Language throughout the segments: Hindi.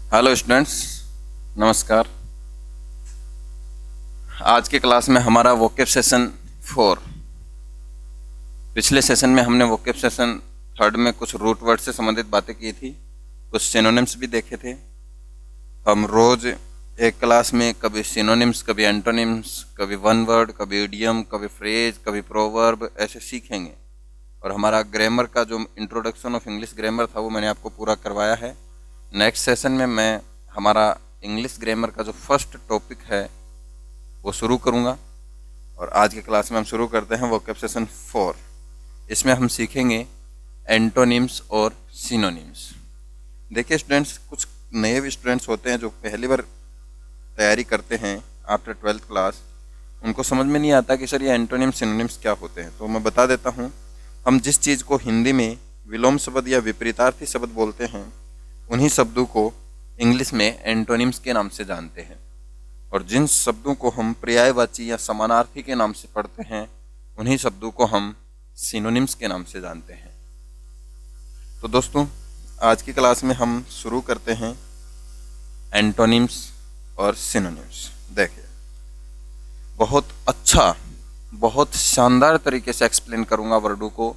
हेलो स्टूडेंट्स, नमस्कार। आज के क्लास में हमारा वोकेब सेशन 4। पिछले सेशन में हमने वोकेब सेशन 3 में कुछ रूट वर्ड से संबंधित बातें की थी, कुछ सिनोनिम्स भी देखे थे। हम रोज एक क्लास में कभी सिनोनिम्स, कभी एंटोनिम्स, कभी वन वर्ड, कभी इडियम, कभी फ्रेज, कभी प्रोवर्ब ऐसे सीखेंगे। और हमारा ग्रामर का जो इंट्रोडक्शन ऑफ इंग्लिश ग्रामर था वो मैंने आपको पूरा करवाया है। नेक्स्ट सेशन में मैं हमारा इंग्लिश ग्रामर का जो फर्स्ट टॉपिक है वो शुरू करूँगा। और आज के क्लास में हम शुरू करते हैं वोकेब सेशन 4। इसमें हम सीखेंगे एंटोनिम्स और सिनोनिम्स। देखिए स्टूडेंट्स, कुछ नए स्टूडेंट्स होते हैं जो पहली बार तैयारी करते हैं आफ्टर 12th क्लास। उनको समझ में नहीं आता कि सर ये एंटोनिम्स सिनोनिम्स क्या होते हैं। तो मैं बता देता हूँ। हम जिस चीज़ को हिंदी में विलोम शब्द या विपरीतार्थी शब्द बोलते हैं, उन्हीं शब्दों को इंग्लिश में एंटोनिम्स के नाम से जानते हैं। और जिन शब्दों को हम पर्यायवाची या समानार्थी के नाम से पढ़ते हैं, उन्हीं शब्दों को हम सिनोनिम्स के नाम से जानते हैं। तो दोस्तों, आज की क्लास में हम शुरू करते हैं एंटोनिम्स और सिनोनिम्स। देखिए, बहुत अच्छा, बहुत शानदार तरीके से एक्सप्लेन करूंगा वर्डों को।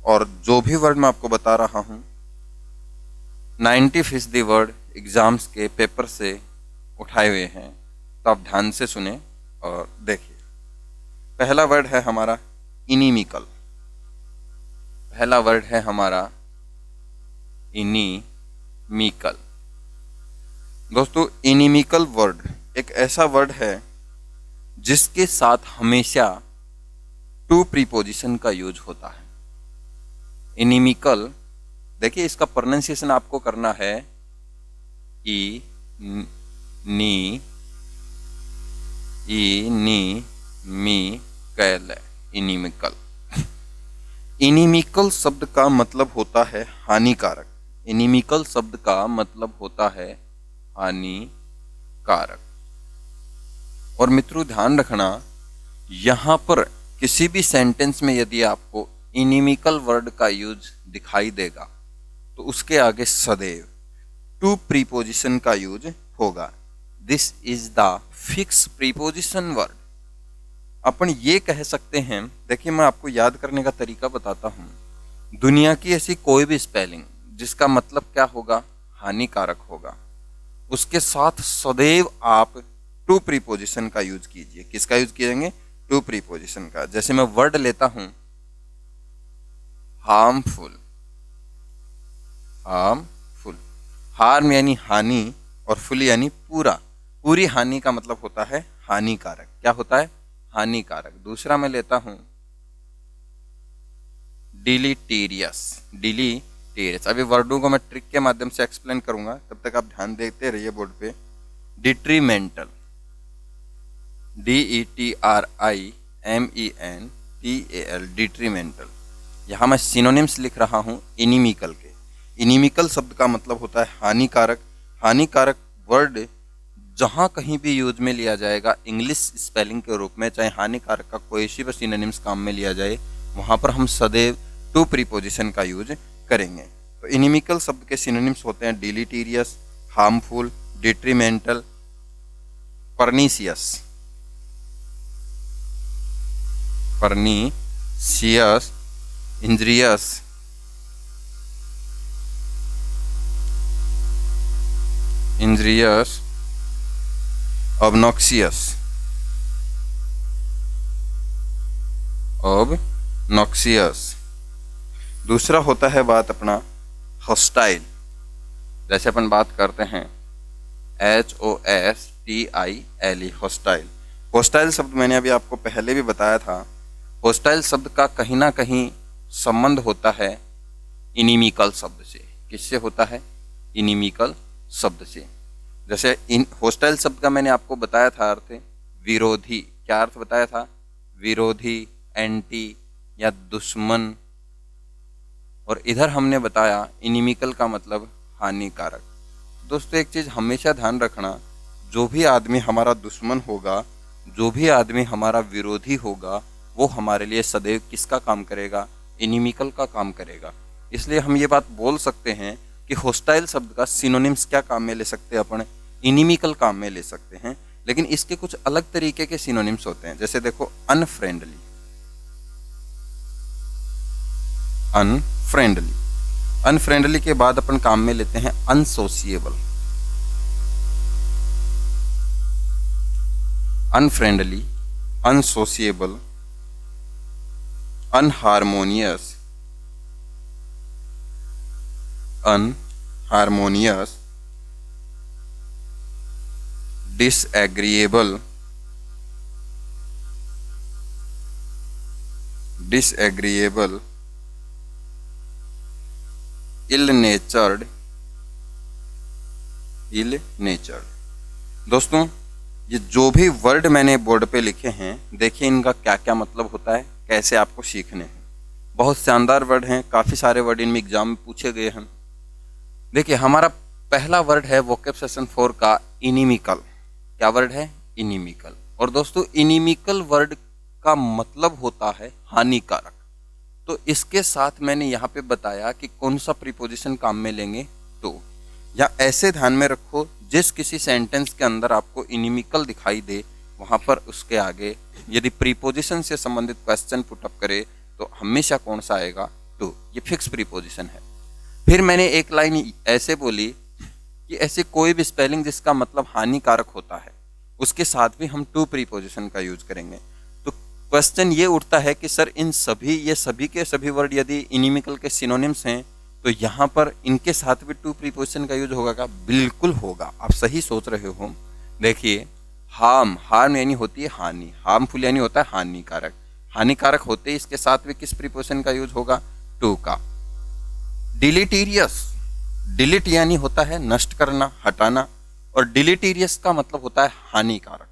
और जो भी वर्ड मैं आपको बता रहा हूँ 90% वर्ड एग्जाम्स के पेपर से उठाए हुए हैं। तो आप ध्यान से सुने और देखिए। पहला वर्ड है हमारा इनिमिकल। पहला वर्ड है हमारा इनिमिकल। दोस्तों, इनिमिकल वर्ड एक ऐसा वर्ड है जिसके साथ हमेशा टू प्रीपोजिशन का यूज होता है। इनिमिकल, देखिए इसका प्रोनाउंसिएशन आपको करना है ई नी मी कैल। इनिमिकल। इनिमिकल शब्द का मतलब होता है हानिकारक। इनिमिकल शब्द का मतलब होता है हानिकारक। और मित्रों, ध्यान रखना, यहां पर किसी भी सेंटेंस में यदि आपको इनिमिकल वर्ड का यूज दिखाई देगा तो उसके आगे सदैव टू प्रीपोजिशन का यूज होगा। This is the fix preposition word. अपन ये कह सकते हैं, देखिए मैं आपको याद करने का तरीका बताता हूं। दुनिया की ऐसी कोई भी स्पेलिंग जिसका मतलब क्या होगा, हानिकारक होगा, उसके साथ सदैव आप टू प्रीपोजिशन का यूज कीजिए। किसका यूज कीजिएंगे? टू प्रीपोजिशन का। जैसे मैं वर्ड लेता हूं हार्मफुल। हार्मफुल, हार्म यानी हानि और फुल यानी पूरा। पूरी हानि का मतलब होता है हानिकारक। क्या होता है? हानिकारक। दूसरा मैं लेता हूं डिलीटीरियस। डिलीटीरियस। अभी वर्डों को मैं ट्रिक के माध्यम से एक्सप्लेन करूंगा, तब तक आप ध्यान देते रहिए बोर्ड पे। डिट्रीमेंटल। DETRIMENTAL। डिट्रीमेंटल। यहां मैं सिनोनिम्स लिख रहा हूं इनिमिकल के। इनिमिकल शब्द का मतलब होता है हानिकारक। हानिकारक वर्ड जहां कहीं भी यूज में लिया जाएगा इंग्लिश स्पेलिंग के रूप में, चाहे हानिकारक का कोई सी भी सिनोनिम्स काम में लिया जाए, वहां पर हम सदैव टू प्रीपोजिशन का यूज करेंगे। तो इनिमिकल शब्द के सिनोनिम्स होते हैं deleterious, harmful, detrimental, pernicious. Pernicious, injurious, obnoxious, दूसरा होता है बात अपना हॉस्टाइल। जैसे अपन बात करते हैं HOSTILE, हॉस्टाइल। हॉस्टाइल शब्द मैंने अभी आपको पहले भी बताया था। हॉस्टाइल शब्द का कहीं ना कहीं संबंध होता है इनिमिकल शब्द से। किससे होता है? इनिमिकल शब्द से। जैसे हॉस्टाइल शब्द का मैंने आपको बताया था अर्थ विरोधी। क्या अर्थ बताया था? विरोधी, एंटी या दुश्मन। और इधर हमने बताया इनिमिकल का मतलब हानिकारक। दोस्तों, एक चीज हमेशा ध्यान रखना, जो भी आदमी हमारा दुश्मन होगा, जो भी आदमी हमारा विरोधी होगा, वो हमारे लिए सदैव किसका काम करेगा? इनिमिकल का काम करेगा। इसलिए हम ये बात बोल सकते हैं, कि होस्टाइल शब्द का सिनोनिम्स क्या काम में ले सकते हैं अपन, इनिमिकल काम में ले सकते हैं, लेकिन इसके कुछ अलग तरीके के सिनोनिम्स होते हैं। जैसे देखो अनफ्रेंडली, अनफ्रेंडली, अनफ्रेंडली के बाद अपन काम में लेते हैं अनसोशिएबल, अनफ्रेंडली, अनसोशिएबल, अनहारमोनियस, अनहारमोनियस, डिसएग्रीएबल, डिसएग्रीएबल, इल नेचर्ड, इल नेचर्ड। दोस्तों ये जो भी वर्ड मैंने बोर्ड पे लिखे हैं, देखिए इनका क्या क्या मतलब होता है, कैसे आपको सीखने हैं। बहुत शानदार वर्ड हैं, काफ़ी सारे वर्ड इनमें एग्जाम में पूछे गए हैं। देखिए हमारा पहला वर्ड है वोकैब सेशन 4 का इनिमिकल। क्या वर्ड है? इनिमिकल। और दोस्तों इनिमिकल वर्ड का मतलब होता है हानिकारक। तो इसके साथ मैंने यहाँ पे बताया कि कौन सा प्रीपोजिशन काम में लेंगे। तो या ऐसे ध्यान में रखो, जिस किसी सेंटेंस के अंदर आपको इनिमिकल दिखाई दे, वहाँ पर उसके आगे यदि प्रीपोजिशन से संबंधित क्वेश्चन पुटअप करे तो हमेशा कौन सा आएगा? टू। ये फिक्स प्रीपोजिशन है। फिर मैंने एक लाइन ऐसे बोली कि ऐसे कोई भी स्पेलिंग जिसका मतलब हानिकारक होता है, उसके साथ भी हम टू प्रीपोजिशन का यूज करेंगे। तो क्वेश्चन ये उठता है कि सर इन सभी, ये सभी के सभी वर्ड यदि इनिमिकल के सिनोनिम्स हैं तो यहाँ पर इनके साथ भी टू प्रीपोजिशन का यूज होगा क्या? बिल्कुल होगा, आप सही सोच रहे हो। देखिए हार्म यानी होती है हानि, हार्मफुल यानी होता है हानिकारक, हानिकारक होते ही इसके साथ भी किस प्रीपोजिशन का यूज होगा? टू का। डिलीटीरियस, डिलीट यानी होता है नष्ट करना, हटाना, और डिलीटीरियस का मतलब होता है हानिकारक।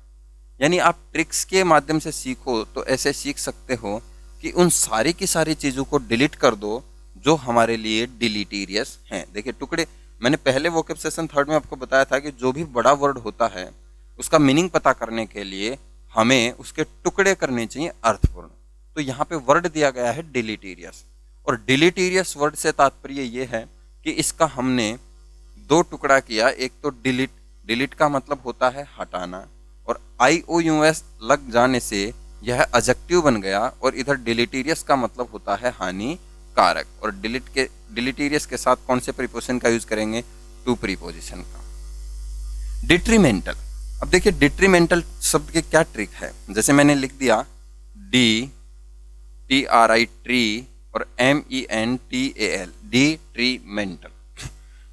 यानी आप ट्रिक्स के माध्यम से सीखो तो ऐसे सीख सकते हो कि उन सारी की सारी चीजों को डिलीट कर दो जो हमारे लिए डिलीटीरियस हैं। देखिए टुकड़े, मैंने पहले वोकैब सेशन 3 में आपको बताया था कि जो भी बड़ा वर्ड होता है उसका मीनिंग पता करने के लिए हमें उसके टुकड़े करने चाहिए अर्थपूर्ण। तो यहाँ पे वर्ड दिया गया है डिलीटीरियस, और डिलीटीरियस वर्ड से तात्पर्य ये है कि इसका हमने दो टुकड़ा किया। एक तो डिलीट, डिलीट का मतलब होता है हटाना, और IOUS लग जाने से यह एडजेक्टिव बन गया, और इधर डिलीटीरियस का मतलब होता है हानिकारक। और डिलीटीरियस के साथ कौन से प्रीपोजिशन का यूज करेंगे? टू प्रीपोजिशन का। डिट्रीमेंटल, अब देखिए डिट्रीमेंटल शब्द के क्या ट्रिक है। जैसे मैंने लिख दिया DTRI ट्री और MENTAL, डिट्रीमेंटल।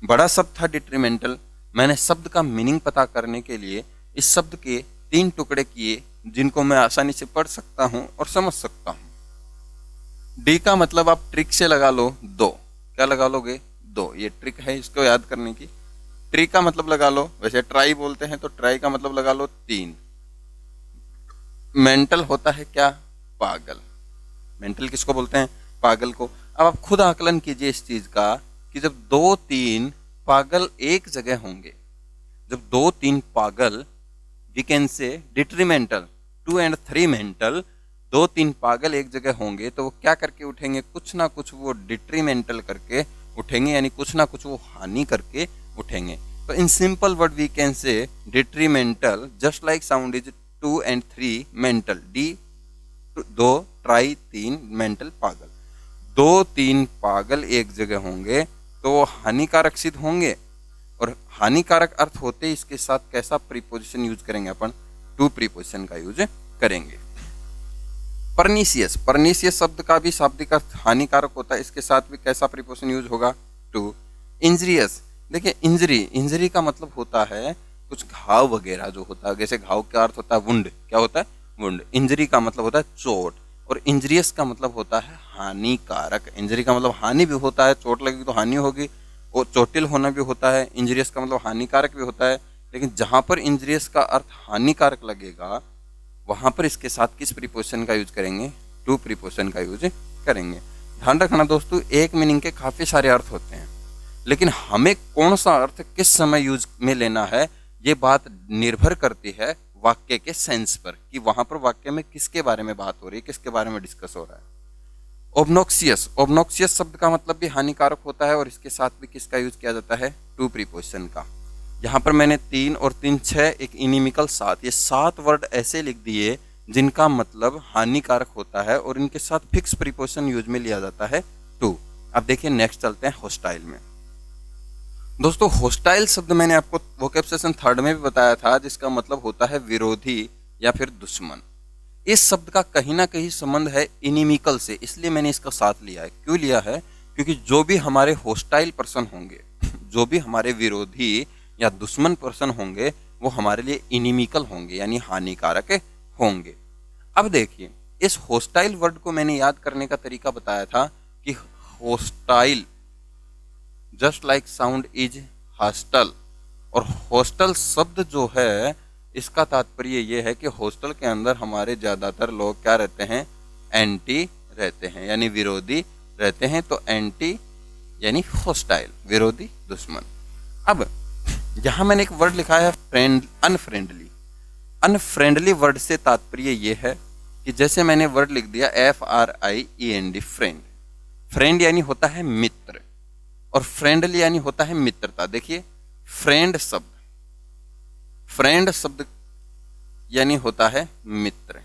बड़ा शब्द था डिट्रीमेंटल। मैंने शब्द का मीनिंग पता करने के लिए इस शब्द के 3 टुकड़े किए जिनको मैं आसानी से पढ़ सकता हूं और समझ सकता हूं। डी का मतलब आप ट्रिक से लगा लो 2। क्या लगा लोगे? 2। ये ट्रिक है इसको याद करने की। ट्री का मतलब लगा लो, वैसे ट्राई बोलते हैं तो ट्राई का मतलब लगा लो 3। मेंटल होता है क्या? पागल। मेंटल किसको बोलते हैं? पागल को। अब आप खुद आकलन कीजिए इस चीज का कि जब 2-3 पागल एक जगह होंगे, जब 2-3 पागल, we can say detrimental, 2 and 3 mental, 2-3 पागल एक जगह होंगे तो वो क्या करके उठेंगे? कुछ ना कुछ वो डिट्रीमेंटल करके उठेंगे, यानी कुछ ना कुछ वो हानि करके उठेंगे। तो इन simple word we can say detrimental just like sound is 2 and 3 mental. डी 2 ट्राई 3 मेंटल पागल। 2-3 पागल एक जगह होंगे तो वो हानिकारक सिद्ध होंगे, और हानिकारक अर्थ होते ही इसके साथ कैसा प्रीपोजिशन यूज करेंगे? अपन टू प्रीपोजिशन का यूज करेंगे। परनीसियस, परनीसियस शब्द का भी शाब्दिक अर्थ हानिकारक होता है, इसके साथ भी कैसा प्रीपोजिशन यूज होगा? टू। इंजरियस, देखिए इंजरी, इंजरी का मतलब होता है कुछ घाव वगैरह जो होता है, जैसे घाव का अर्थ होता है वुंड। क्या होता है? वुंड। इंजरी का मतलब होता है चोट, और इंजरियस का मतलब होता है हानिकारक। इंजरी का मतलब हानि भी होता है, चोट लगी तो हानि होगी, और चोटिल होना भी होता है। इंजरियस का मतलब हानिकारक भी होता है, लेकिन जहां पर इंजरियस का अर्थ हानिकारक लगेगा वहां पर इसके साथ किस प्रीपोजिशन का यूज करेंगे? टू प्रीपोजिशन का यूज करेंगे। ध्यान रखना दोस्तों, एक मीनिंग के काफी सारे अर्थ होते हैं, लेकिन हमें कौन सा अर्थ किस समय यूज में लेना है ये बात निर्भर करती है वाक्य के सेंस पर, कि वहां पर वाक्य में किसके बारे में बात हो रही है, किसके बारे में डिस्कस हो रहा है। ओब्नोक्सियस, ओब्नोक्सियस शब्द का मतलब भी हानिकारक होता है और इसके साथ भी किसका यूज किया जाता है, टू प्रीपोजिशन का। यहाँ पर मैंने 3 और 3 6, एक इनिमिकल 7, ये 7 वर्ड ऐसे लिख दिए जिनका मतलब हानिकारक होता है और इनके साथ फिक्स प्रीपोजिशन यूज में लिया जाता है टू। अब देखिए नेक्स्ट चलते हैं होस्टाइल में। दोस्तों होस्टाइल शब्द मैंने आपको वोकैब सेशन 3 में भी बताया था, जिसका मतलब होता है विरोधी या फिर दुश्मन। इस शब्द का कहीं ना कहीं संबंध है इनिमिकल से, इसलिए मैंने इसका साथ लिया है। क्यों लिया है, क्योंकि जो भी हमारे होस्टाइल पर्सन होंगे, जो भी हमारे विरोधी या दुश्मन पर्सन होंगे, वो हमारे लिए इनिमिकल होंगे यानी हानिकारक होंगे। अब देखिए इस होस्टाइल वर्ड को मैंने याद करने का तरीका बताया था कि hostile just like sound is hostel, और हॉस्टल शब्द जो है इसका तात्पर्य ये है कि हॉस्टल के अंदर हमारे ज्यादातर लोग क्या रहते हैं, एंटी रहते हैं यानी विरोधी रहते हैं। तो एंटी यानी हॉस्टाइल, विरोधी दुश्मन। अब यहां मैंने एक वर्ड लिखा है फ्रेंड, अनफ्रेंडली। अनफ्रेंडली वर्ड से तात्पर्य ये है कि जैसे मैंने वर्ड लिख दिया FRIEND, फ्रेंड। फ्रेंड यानी होता है मित्र और फ्रेंडली यानी होता है मित्रता। देखिए फ्रेंड शब्द यानी होता है मित्र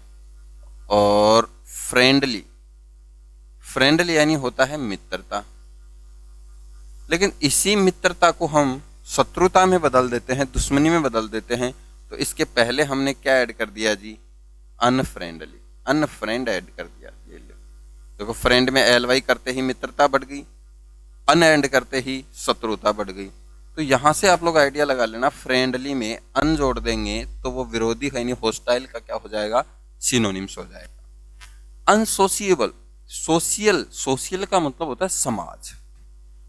और फ्रेंडली यानी होता है मित्रता। लेकिन इसी मित्रता को हम शत्रुता में बदल देते हैं, दुश्मनी में बदल देते हैं। तो इसके पहले हमने क्या ऐड कर दिया जी, अनफ्रेंडली, अनफ्रेंड ऐड कर दिया। ये देखो फ्रेंड में LY करते ही मित्रता बढ़ गई, अन एंड करते ही शत्रुता बढ़ गई। तो यहां से आप लोग आइडिया लगा लेना, फ्रेंडली में अन जोड़ देंगे तो वो विरोधी यानी होस्टाइल का क्या हो जाएगा, सिनोनिम्स हो जाएगा। अनसोशिएबल, सोशियल का मतलब होता है समाज,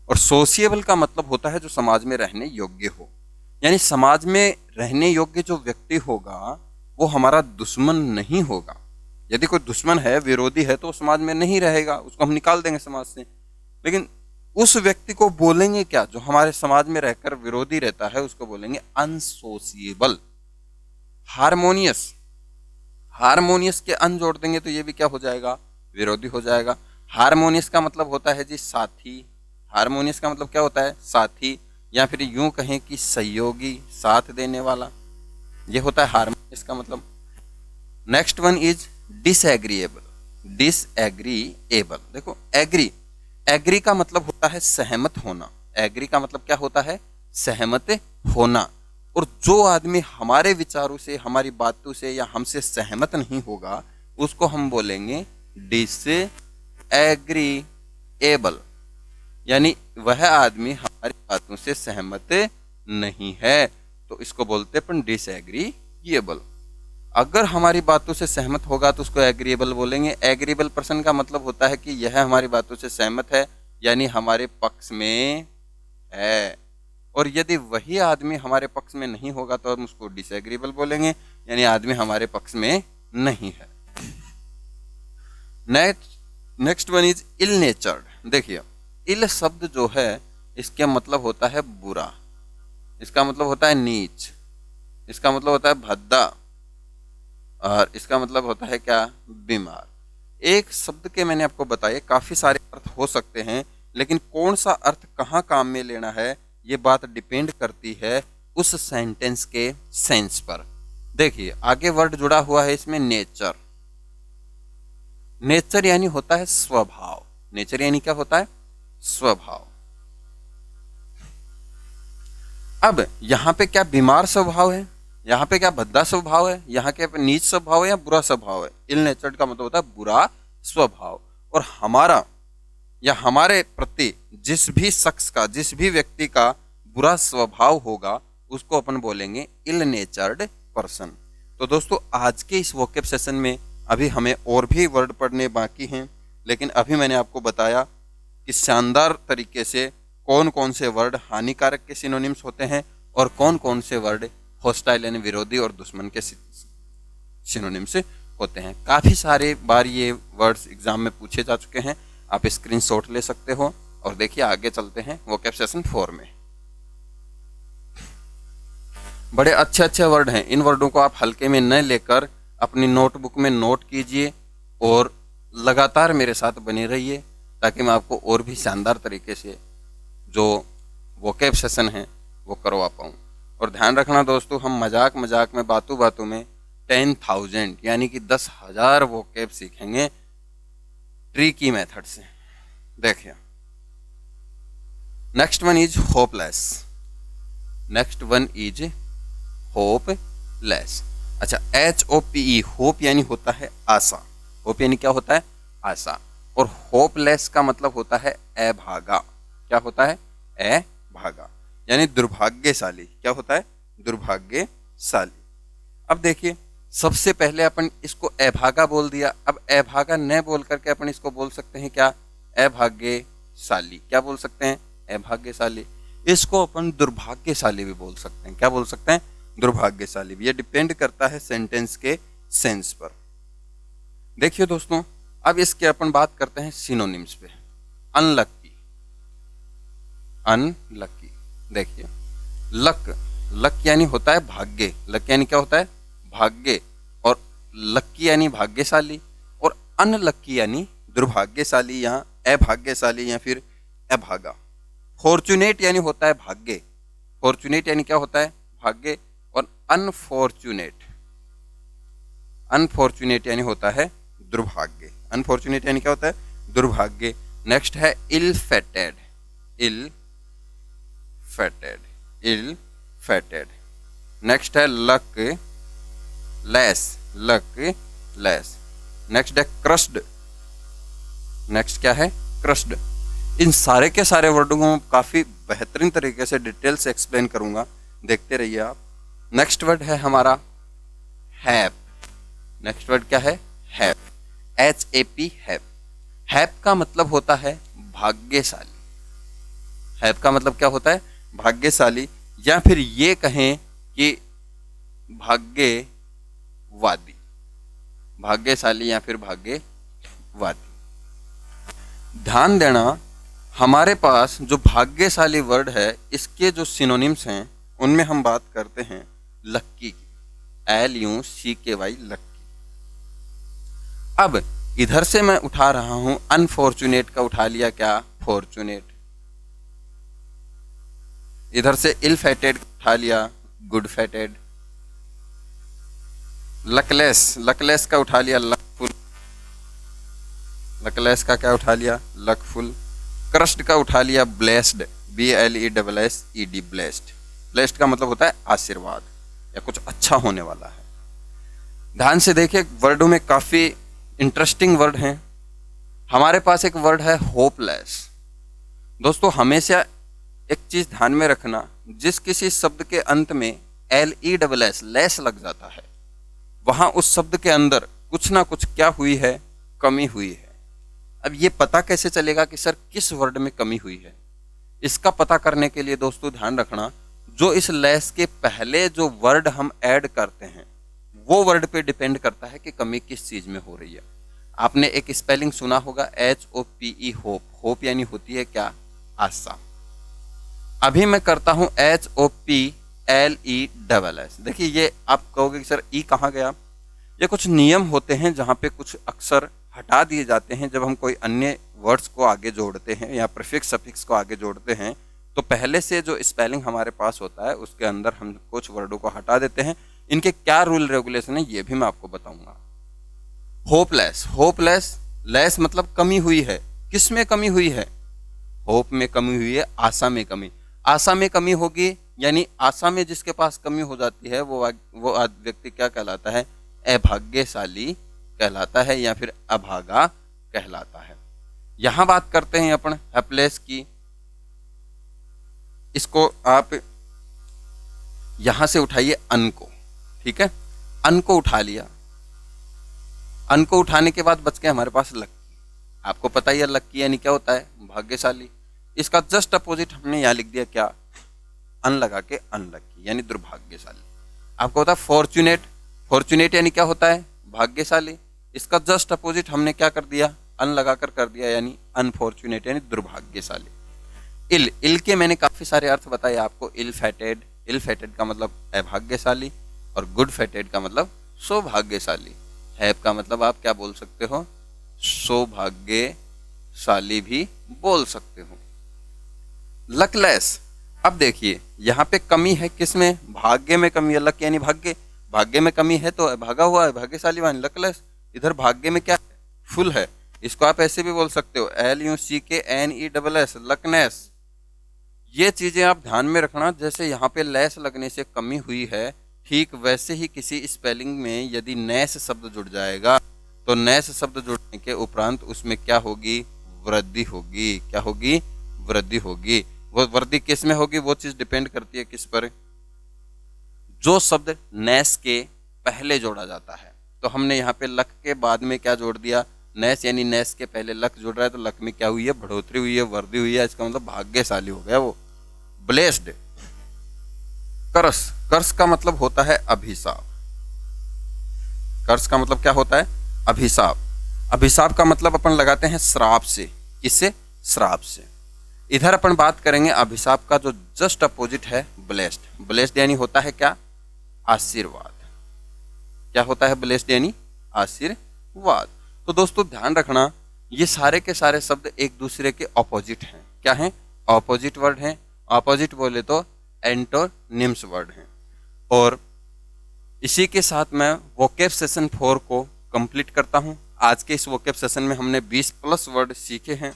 और सोशिएबल का मतलब होता है जो समाज में रहने योग्य हो। यानी समाज में रहने योग्य जो व्यक्ति होगा वो हमारा दुश्मन नहीं होगा। यदि कोई दुश्मन है, विरोधी है, तो समाज में नहीं रहेगा, उसको हम निकाल देंगे समाज से। लेकिन उस व्यक्ति को बोलेंगे क्या, जो हमारे समाज में रहकर विरोधी रहता है, उसको बोलेंगे अनसोशिएबल। हारमोनियस, हारमोनियस के अन जोड़ देंगे तो ये भी क्या हो जाएगा, विरोधी हो जाएगा। हारमोनियस का मतलब होता है जी साथी, हारमोनियस का मतलब क्या होता है, साथी, या फिर यूं कहें कि सहयोगी, साथ देने वाला, ये होता है हारमोनियस का मतलब। Next one is disagreeable, disagreeable. देखो एग्री का मतलब होता है सहमत होना, एग्री का मतलब क्या होता है, सहमत होना। और जो आदमी हमारे विचारों से, हमारी बातों से या हमसे सहमत नहीं होगा, उसको हम बोलेंगे डिसएग्रीएबल, यानी वह आदमी हमारी बातों से सहमत नहीं है, तो इसको बोलते हैं डिसएग्रीएबल। अगर हमारी बातों से सहमत होगा तो उसको एग्रीएबल बोलेंगे। एग्रीएबल पर्सन का मतलब होता है कि यह हमारी बातों से सहमत है, यानी हमारे पक्ष में है। और यदि वही आदमी हमारे पक्ष में नहीं होगा तो हम उसको डिसएग्रीएबल बोलेंगे, यानी आदमी हमारे पक्ष में नहीं है। Next one is ill natured. देखिए इल शब्द जो है इसका मतलब होता है बुरा, इसका मतलब होता है नीच, इसका मतलब होता है भद्दा, और इसका मतलब होता है क्या, बीमार। एक शब्द के मैंने आपको बताया काफी सारे अर्थ हो सकते हैं, लेकिन कौन सा अर्थ कहाँ काम में लेना है ये बात डिपेंड करती है उस सेंटेंस के सेंस पर। देखिए आगे वर्ड जुड़ा हुआ है इसमें नेचर। नेचर यानी होता है स्वभाव, नेचर यानी क्या होता है, स्वभाव। अब यहाँ पे क्या बीमार स्वभाव है, यहाँ पे क्या भद्दा स्वभाव है, यहाँ के नीच स्वभाव है या बुरा स्वभाव है। इल नेचर्ड का मतलब होता है बुरा स्वभाव। और हमारा या हमारे प्रति जिस भी शख्स का, जिस भी व्यक्ति का बुरा स्वभाव होगा उसको अपन बोलेंगे इल नेचर्ड पर्सन। तो दोस्तों आज के इस वोकैब सेशन में अभी हमें और भी वर्ड पढ़ने बाकी हैं, लेकिन अभी मैंने आपको बताया कि शानदार तरीके से कौन कौन से वर्ड हानिकारक के सिनोनिम्स होते हैं और कौन कौन से वर्ड हॉस्टाइल यानी विरोधी और दुश्मन के सिनोनिम से होते हैं। काफी सारे बार ये वर्ड्स एग्जाम में पूछे जा चुके हैं, आप स्क्रीनशॉट ले सकते हो। और देखिए आगे चलते हैं वोकैब सेशन 4 में। बड़े अच्छे अच्छे वर्ड हैं, इन वर्डों को आप हल्के में न लेकर अपनी नोटबुक में नोट कीजिए और लगातार मेरे साथ बने रहिए ताकि मैं आपको और भी शानदार तरीके से जो वोकैब सेशन है वो करवा पाऊँ। और ध्यान रखना दोस्तों, हम मजाक मजाक में बातों बातों में 10,000 यानी कि 10,000 वोकैब सीखेंगे ट्रिकी मेथड से। देखिए, next one is hopeless. Next one is hopeless. अच्छा, HOPE, होप यानी होता है आशा। होप यानी क्या होता है? आशा। और होपलेस का मतलब होता है अभागा। क्या होता है? अभागा यानी दुर्भाग्यशाली। क्या होता है? दुर्भाग्यशाली। अब देखिए, सबसे पहले अपन इसको अभागा बोल दिया। अब अभागा न बोल करके अपन इसको बोल सकते हैं क्या? अभाग्यशाली। क्या बोल सकते हैं? अभाग्यशाली। इसको अपन दुर्भाग्यशाली भी बोल सकते हैं। क्या बोल सकते हैं? दुर्भाग्यशाली भी। ये डिपेंड करता है सेंटेंस के सेंस पर। देखिए दोस्तों, अब इसके अपन बात करते हैं सिनोनिम्स पे। Unlucky, unlucky. देखिए, लक, लक यानी होता है भाग्य। लक यानी क्या होता है? भाग्य। और लक्की यानी भाग्यशाली। और अनलक्की यानी दुर्भाग्यशाली या अभाग्यशाली या फिर अभागा। फॉर्चुनेट यानी होता है भाग्य। फॉर्चुनेट यानी क्या होता है? भाग्य। और अनफॉर्चुनेट, अनफॉर्चुनेट यानी होता है दुर्भाग्य। अनफॉर्चुनेट यानी क्या होता है? दुर्भाग्य। नेक्स्ट है इल फेटेड, इल फेटेड, इल फेटेड। नेक्स्ट है luck less, luck less. Next है क्रस्ड। नेक्स्ट क्या है? क्रस्ड। इन सारे के सारे वर्डों को काफी बेहतरीन तरीके से डिटेल से एक्सप्लेन करूंगा, देखते रहिए आप। नेक्स्ट वर्ड है हमारा हैप। नेक्स्ट वर्ड क्या है? हैप, HAP, हैप। हैप का मतलब होता है भाग्यशाली। हैप का मतलब क्या होता है? भाग्यशाली, या फिर ये कहें कि भाग्यवादी। भाग्यशाली या फिर भाग्यवादी। ध्यान देना, हमारे पास जो भाग्यशाली वर्ड है, इसके जो सिनोनिम्स हैं उनमें हम बात करते हैं लक्की की। LUCKY, लक्की। अब इधर से मैं उठा रहा हूं अनफॉर्चुनेट का, उठा लिया क्या? फॉर्चुनेट। इधर से इल फेटेड उठा लिया गुड फेटेड। लकलेस, लकलेस का उठा लिया लकफुल। लकलेस का क्या उठा लिया? लकफुल। क्रस्ड का उठा लिया ब्लेस्ड, BLESSED, ब्लेस्ड। ब्लेस्ड का मतलब होता है आशीर्वाद या कुछ अच्छा होने वाला है। ध्यान से देखिए, वर्डों में काफी इंटरेस्टिंग वर्ड हैं। हमारे पास एक वर्ड है होपलेस। दोस्तों, हमेशा एक चीज ध्यान में रखना, जिस किसी शब्द के अंत में LESS, लेस लग जाता है, वहां उस शब्द के अंदर कुछ ना कुछ क्या हुई है? कमी हुई है। अब ये पता कैसे चलेगा कि सर किस वर्ड में कमी हुई है? इसका पता करने के लिए दोस्तों ध्यान रखना, जो इस लेस के पहले जो वर्ड हम ऐड करते हैं वो वर्ड पे डिपेंड करता है कि कमी किस चीज में हो रही है। आपने एक स्पेलिंग सुना होगा HOPE, होप। होप यानी होती है क्या? आशा। अभी मैं करता हूं HOPLESS। देखिए, ये आप कहोगे कि सर ई कहाँ गया? ये कुछ नियम होते हैं जहां पे कुछ अक्षर हटा दिए जाते हैं। जब हम कोई अन्य वर्ड्स को आगे जोड़ते हैं या प्रीफिक्स सफिक्स को आगे जोड़ते हैं, तो पहले से जो स्पेलिंग हमारे पास होता है उसके अंदर हम कुछ वर्डों को हटा देते हैं। इनके क्या रूल रेगुलेशन है ये भी मैं आपको बताऊंगा। होपलेस, होपलेस, लेस मतलब कमी हुई है। किस में कमी हुई है? होप में कमी हुई है, आशा में कमी। आशा में कमी होगी यानी आशा में जिसके पास कमी हो जाती है वो व्यक्ति क्या कहलाता है? अभाग्यशाली कहलाता है या फिर अभागा कहलाता है। यहां बात करते हैं अपन हैपलेस की। इसको आप यहां से उठाइए अन को, ठीक है? अन को उठा लिया। अन को उठाने के बाद बच गए हमारे पास लक्की। आपको पता ही है लक्की यानी क्या होता है? भाग्यशाली। इसका जस्ट अपोजिट हमने यहां लिख दिया क्या? अन लगा के अनलक्की यानी दुर्भाग्यशाली। आपको होता है फॉर्चुनेट। फॉर्चुनेट यानी क्या होता है? भाग्यशाली। इसका जस्ट अपोजिट हमने क्या कर दिया? अन लगाकर कर दिया यानी अनफॉर्चुनेट यानी दुर्भाग्यशाली। इल, इल के मैंने काफी सारे अर्थ बताए आपको। इल फेटेड, इल फेटेड का मतलब अभाग्यशाली और गुड फेटेड का मतलब सौभाग्यशाली। हैप का मतलब आप क्या बोल सकते हो? सौभाग्यशाली भी बोल सकते हो। लकलेस, अब देखिए यहाँ पे कमी है किसमें, भाग्य में कमी है। लक यानी भाग्य, भाग्य में कमी है तो भागा हुआ है, भाग्यशाली वान लकलेस। इधर भाग्य में क्या है, फुल है। इसको आप ऐसे भी बोल सकते हो LUCKNESS, लकनेस। ये चीजें आप ध्यान में रखना। जैसे यहाँ पे लेस लगने से कमी हुई है, ठीक वैसे ही किसी स्पेलिंग में यदि नेस शब्द जुड़ जाएगा तो नेस शब्द जुड़ने के उपरांत उसमें क्या होगी, वृद्धि होगी। क्या होगी, वृद्धि होगी। वो वृद्धि किस में होगी, वो चीज डिपेंड करती है किस पर, जो शब्द नेस के पहले जोड़ा जाता है। तो हमने यहाँ पे लक के बाद में क्या जोड़ दिया, नेस, यानी नेस के पहले लक जुड़ रहा है तो लक में क्या हुई है, बढ़ोतरी हुई है, वृद्धि हुई है। इसका मतलब भाग्यशाली हो गया वो, ब्लेस्ड। कर्स, कर्स का मतलब होता है अभिशाप। कर्स का मतलब क्या होता है, अभिशाप। अभिशाप का मतलब अपन लगाते हैं श्राप से। किससे, श्राप से। इधर अपन बात करेंगे अभिशाप का जो जस्ट अपोजिट है, ब्लेस्ड। ब्लेस्ड यानी होता है क्या, आशीर्वाद। क्या होता है, ब्लेस्ड यानी आशीर्वाद। तो दोस्तों ध्यान रखना, ये सारे के सारे शब्द एक दूसरे के ऑपोजिट हैं। क्या हैं, ऑपोजिट वर्ड हैं। ऑपोजिट बोले तो एंटोनिम्स वर्ड हैं। और इसी के साथ मैं वोकैब सेशन 4 को कंप्लीट करता हूं। आज के इस वोकैब सेशन में हमने 20+ वर्ड सीखे हैं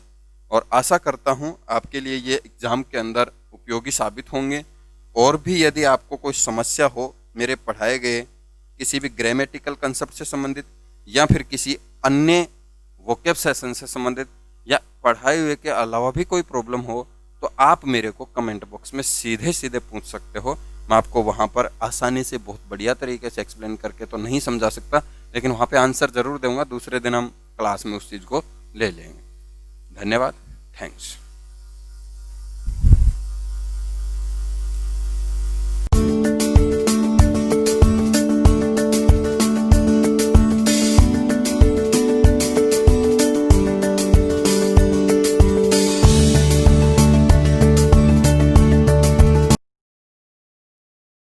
और आशा करता हूं आपके लिए ये एग्जाम के अंदर उपयोगी साबित होंगे। और भी यदि आपको कोई समस्या हो मेरे पढ़ाए गए किसी भी ग्रामेटिकल कंसेप्ट से संबंधित या फिर किसी अन्य वोकैब सेशन से संबंधित या पढ़ाए हुए के अलावा भी कोई प्रॉब्लम हो तो आप मेरे को कमेंट बॉक्स में सीधे सीधे पूछ सकते हो। मैं आपको वहाँ पर आसानी से बहुत बढ़िया तरीके से एक्सप्लेन करके तो नहीं समझा सकता, लेकिन वहाँ पे आंसर जरूर दूंगा। दूसरे दिन हम क्लास में उस चीज़ को ले लेंगे। धन्यवाद, थैंक्स।